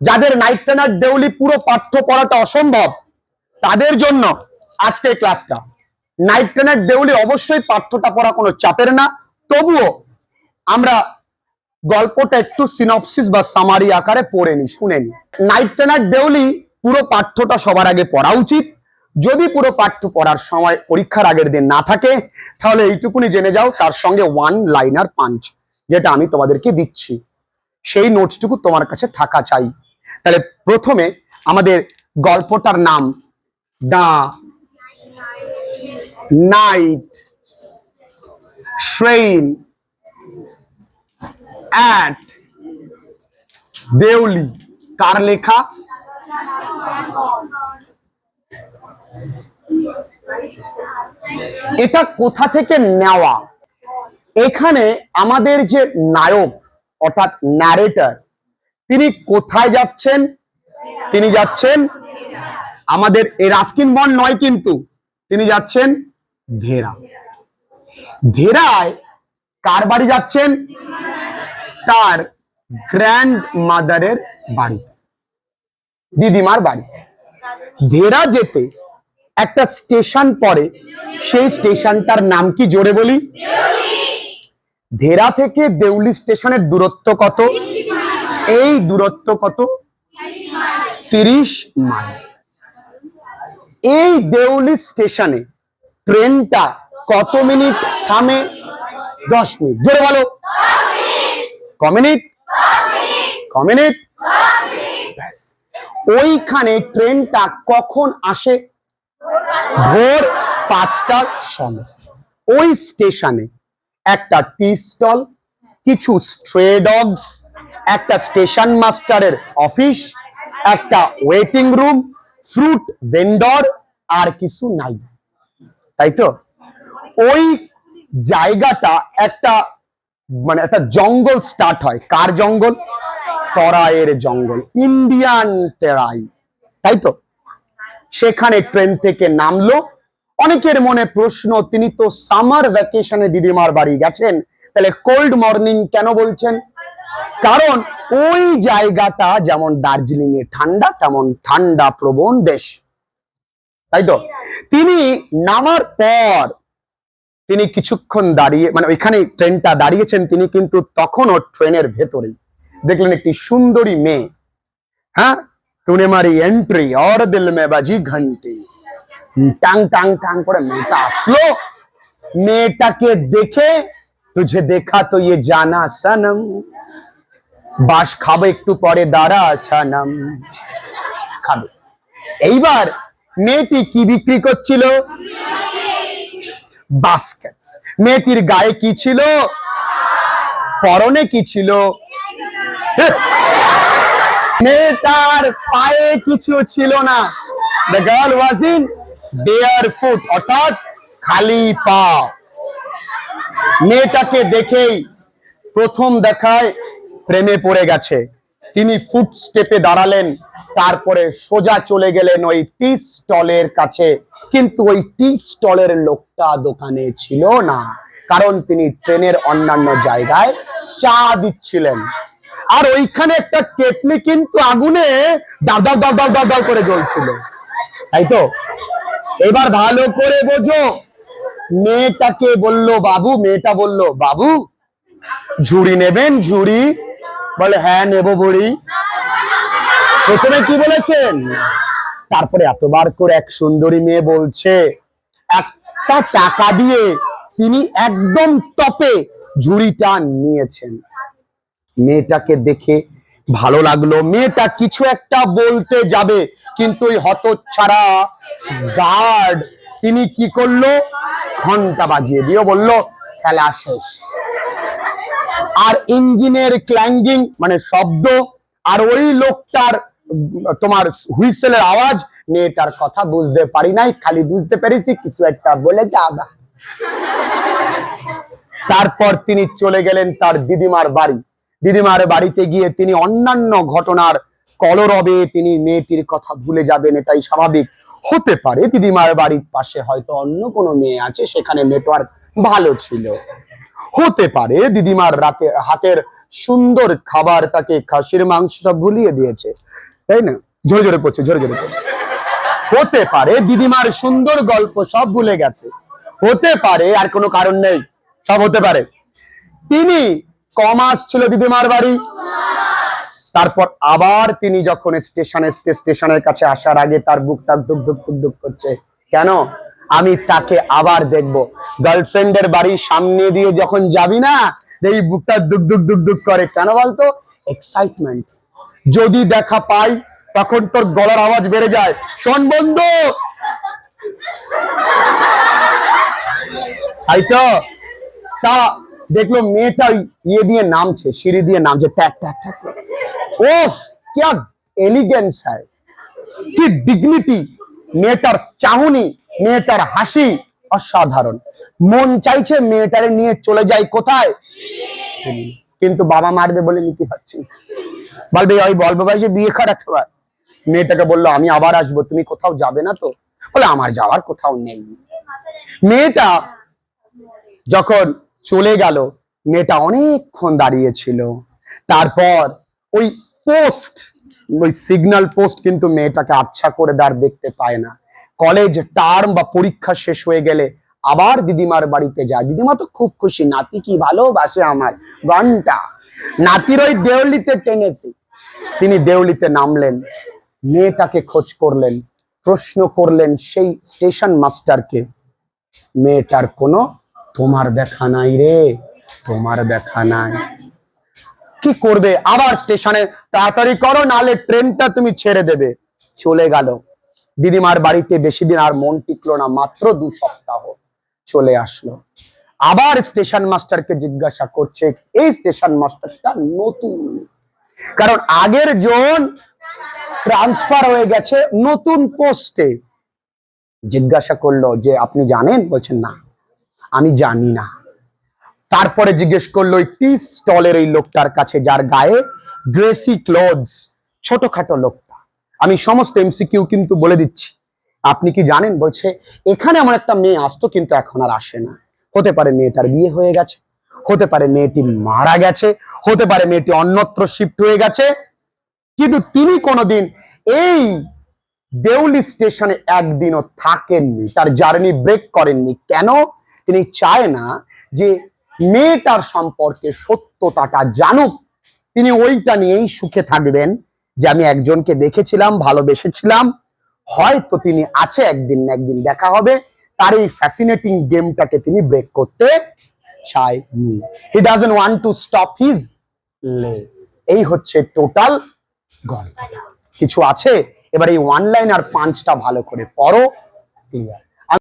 যাদের night trainer Deuli পুরো পাঠ্য পড়াটা অসম্ভব, তাদের জন্য আজকে ক্লাসটা। নাইট ট্রেনার দেউলি অবশ্যই পাঠ্যটা পড়া কোনো চাপের না, তবুও আমরা গল্পটা একটু সিনপসিস বা সামারি আকারে পড়ে নি, শুনে নি। নাইট ট্রেনার দেউলি পুরো পাঠ্যটা সবার আগে পড়া উচিত। যদি পুরো পাঠ্য পড়ার সময় পরীক্ষার আগের দিন না থাকে, তাহলে এইটুকুনি জেনে যাও তার সঙ্গে ওয়ান লাইনার পাঞ্চ যেটা আমি তোমাদেরকে দিচ্ছি, সেই নোটসটুকু তোমার কাছে থাকা চাই। তাহলে প্রথমে আমাদের গল্পটার নাম the night train at Deoli. কার লেখা? এটা কোথা থেকে নেওয়া? এখানে আমাদের যে নায়ক অর্থাৎ ন্যারেটর, তিনি কোথায় যাচ্ছেন? তিনি যাচ্ছেন আমাদের এই রাস্কিন বন্ড নয়, কিন্তু তিনি যাচ্ছেন ধেরা। ধেরায় কার বাড়ি যাচ্ছেন? তার গ্র্যান্ড মাদারের বাড়ি, দিদিমার বাড়ি। ধেরা যেতে একটা স্টেশন পড়ে, সেই স্টেশনটার নাম কি? জোরে বলি। ধেরা থেকে দেউলি স্টেশনের দূরত্ব কত? এই দূরত্ব কত? 30 মাইল। এই দেউলি স্টেশনে ট্রেনটা কত মিনিট থামে? 10 মিনিট। জোরে বলো। ক মিনিট? ক মিনিট? ব্যাস। ওইখানে ট্রেনটা কখন আসে? ভোর 5টার সময়। ওই স্টেশনে একটা টি স্টল, কিছু স্ট্রে ডগস, একটা স্টেশন মাস্টারের অফিস, একটা ওয়েটিং রুম, ফ্রুট ভেন্ডর, আর কিছু নাই, তাই তো? ওই জায়গাটা একটা মানে একটা জঙ্গল স্টার্ট হয়। কার জঙ্গল? তরাইয়ের জঙ্গল, ইন্ডিয়ান তেরাই, তাই তো? সেখানে ট্রেন থেকে নামলো। অনেকের মনে প্রশ্ন, তিনি তো সামার ভ্যাকেশনে দিদিমার বাড়ি গেছেন, তাহলে কোল্ড মর্নিং কেন বলছেন? কারণ ওই জায়গাটা যেমন দার্জিলিং এ ঠান্ডা, তেমন ঠান্ডা প্রবণ দেশ, তাই তো? তিনি নামার পর তিনি কিছুক্ষণ দাঁড়িয়ে, মানে ওইখানে ট্রেনটা দাঁড়িয়েছেন, তিনি কিন্তু তখনও ট্রেনের ভেতরে দেখলেন একটি সুন্দরী মেয়ে। হ্যাঁ, তুনে মারি এন্ট্রি और दिल में बजी घंटी। টাং টাং টাং করে মেয়েটা আসলো। মেয়েটাকে দেখে, তুঝে দেখা তো ये जाना सनम, বাস খাবে একটু পরে দাঁড়া সনম, খাবে। এইবার মেয়েটি কি বিক্রি করছিল? বাস্কেটস। মেয়েটির গায়ে কি ছিল? পরনে কি ছিল? মেয়েটার পায়ে কিছু ছিল না। The girl was in barefoot, অর্থাৎ খালি পা। মেয়েটাকে দেখেই প্রথম দেখায় প্রেমে পড়ে গেছে। তিনি ফুট স্টেপে দাঁড়ালেন, তারপরে সোজা চলে গেলেন ওই টি স্টলের কাছে। কিন্তু ওই টি স্টলের লোকটা দোকানে ছিল না, কারণ তিনি ট্রেনের অন্যান্য জায়গায় চা দিচ্ছিলেন। আর ওইখানে একটা কেটলি কিন্তু আগুনে দাও দাও দাও দাও দাও দাও করে জ্বলছিল, তাই তো? এবার ভালো করে বোঝো। মেয়েটাকে বলল বাবু, মেয়েটা বলল বাবু ঝুড়ি নেবেন? ঝুড়ি? বলে হ্যাঁ নেবো বুড়ি। প্রথমে কি বলেছেন? তারপরে এতবার করে এক সুন্দরী মেয়ে বলছে, একটা টাকা দিয়ে তিনি একদম টপে ঝুড়িটা নিয়েছেন। মেয়েটাকে দেখে ভালো লাগলো। মেয়েটা কিছু একটা বলতে যাবে, কিন্তু ওই হতচ্ছাড়া গার্ড তিনি কি করলো? ঘন্টা বাজিয়ে দিয়ে বলল খেলা শেষ। আর ইঞ্জিনের ক্ল্যাঙ্গিং মানে শব্দ, আর ওই লোকটার তোমার হুইসেলের আওয়াজ, মেয়েটার কথা বুঝতে পারি নাই, খালি বুঝতে পেরেছি কিছু একটা বলে যাবা। তারপর তিনি চলে গেলেন তার দিদিমার বাড়ি। দিদিমার বাড়িতে গিয়ে তিনি অন্যান্য ঘটনার কলরবে তিনি মেয়েটির কথা ভুলে যাবেন, এটাই স্বাভাবিক। হতে পারে দিদিমার বাড়ির পাশে হয়তো অন্য কোনো মেয়ে আছে, সেখানে নেটওয়ার্ক ভালো ছিল। হতে পারে দিদিমার হাতের সুন্দর খাবার তাকে খাসির মাংস সব ভুলিয়ে দিয়েছে, তাই না? ঝরে ঝরে পড়ছে, ঝরে ঝরে পড়ছে। হতে পারে দিদিমার সুন্দর গল্প সব ভুলে গেছে, হতে পারে আর কোনো কারণ নেই, সব হতে পারে। তিনি কমাস ছিল দিদিমার বাড়ি, তারপর আবার তিনি যখন স্টেশনের কাছে আসার আগে তার বুকটা ধুক ধুক ধুক ধুক করছে, কেন? আমি তাকে আবার দেখবো। গার্লফ্রেন্ডের বাড়ির সামনে দিয়ে যখন যাবি না, এই বুকটা ধুক ধুক ধুক ধুক করে, কেন বলতো? এক্সাইটমেন্ট। যদি দেখা পাই তখন তোর গলার আওয়াজ বেড়ে যায়, শোন বন্ধু, তাই তো? তা দেখলো মেয়েটা ইয়ে দিয়ে নামছে, সিঁড়ি দিয়ে নামছে, ট্যাক ট্যাক ট্যাক। ওফ, क्या এলিগেন্স है, কি ডিগনিটি, মেয়েটার চাহনি, মেয়েটার হাসি অসাধারণ। মন চাইছে মেয়েটারে নিয়ে চলে যাই কোথায়, কিন্তু বাবা মারবে বলে নিতে পারছি না। বলবে ওই অল্প বয়সে বিয়ে করাতে পার। মেয়েটাকে বললো আমি আবার আসবো, তুমি কোথাও যাবে না তো? বলে আমার যাওয়ার কোথাও নেই। মেয়েটা যখন চলে গেল, মেয়েটা অনেকক্ষণ দাঁড়িয়েছিল। তারপর ওই পোস্ট, ওই সিগন্যাল পোস্ট কিন্তু মেয়েটাকে আচ্ছা করে দাঁড় দেখতে পায় না। কলেজ টার্ম বা পরীক্ষা শেষ হয়ে গেলে আবার দিদিমার বাড়িতে যায়। দিদিমা তো খুব খুশি, নাতি কি ভালোবাসে আমার ঘন্টা। নাতির ওই দেউলিতে টেনেছে। তিনি দেউলিতে নামলেন, মেয়েটাকে খোঁজ করলেন, প্রশ্ন করলেন সেই স্টেশন মাস্টারকে, মেয়েটার কোনো তোমার দেখা নাই রে, তোমার দেখা নাই। কি করবে? আবার স্টেশনে, তাড়াতাড়ি করো নালে ট্রেনটা তুমি ছেড়ে দেবে। চলে গেল। দিদিমার বাড়িতে বেশি দিন আর মন টিকলো না, মাত্র 2 সপ্তাহ। চলে আসলো, আবার স্টেশন মাস্টারকে জিজ্ঞাসা করছে। এই স্টেশন মাস্টারটা নতুন, কারণ আগের জন ট্রান্সফার হয়ে গেছে নতুন পোস্টে। জিজ্ঞাসা করলো যে আপনি জানেন? বলছেন না, আমি জানি না। তারপরে জিজ্ঞেস করলো ওই টি স্টলের ওই লোকটার কাছে, যার গায়ে গ্রেসি ক্লোথস, ছোটখাটো লোকটা। আমি সমস্ত এমসিকিউ কিন্তু বলে দিচ্ছি, আপনি কি জানেন? বলছে এখানে আমার একটা মেয়ে আসতো, কিন্তু এখন আর আসে না। হতে পারে মেয়েটার বিয়ে হয়ে গেছে, হতে পারে মেয়েটি মারা গেছে, হতে পারে মেয়েটি অন্যত্র শিফট হয়ে গেছে, কিন্তু তিনি কোনোদিন এই দেউলি স্টেশনে একদিনও থাকেননি, তার জার্নি ব্রেক করেননি। কেন? তিনি চায় না যে মেয়েটার সম্পর্কে সত্যতাটা জানুক। তিনি ওইটা নিয়েই সুখে থাকবেন যে আমি একজনকে দেখেছিলাম, ভালোবেসেছিলাম, হয়তো তিনি আছে, একদিন না একদিন দেখা হবে। তার এই ফ্যাসিনেটিং গেমটাকে তিনি ব্রেক করতে চায়। He doesn't want to stop his লে। এই হচ্ছে টোটাল গল্প। কিছু আছে? এবার এই 1 লাইন আর 5টা ভালো করে পড়ো, ক্লিয়ার।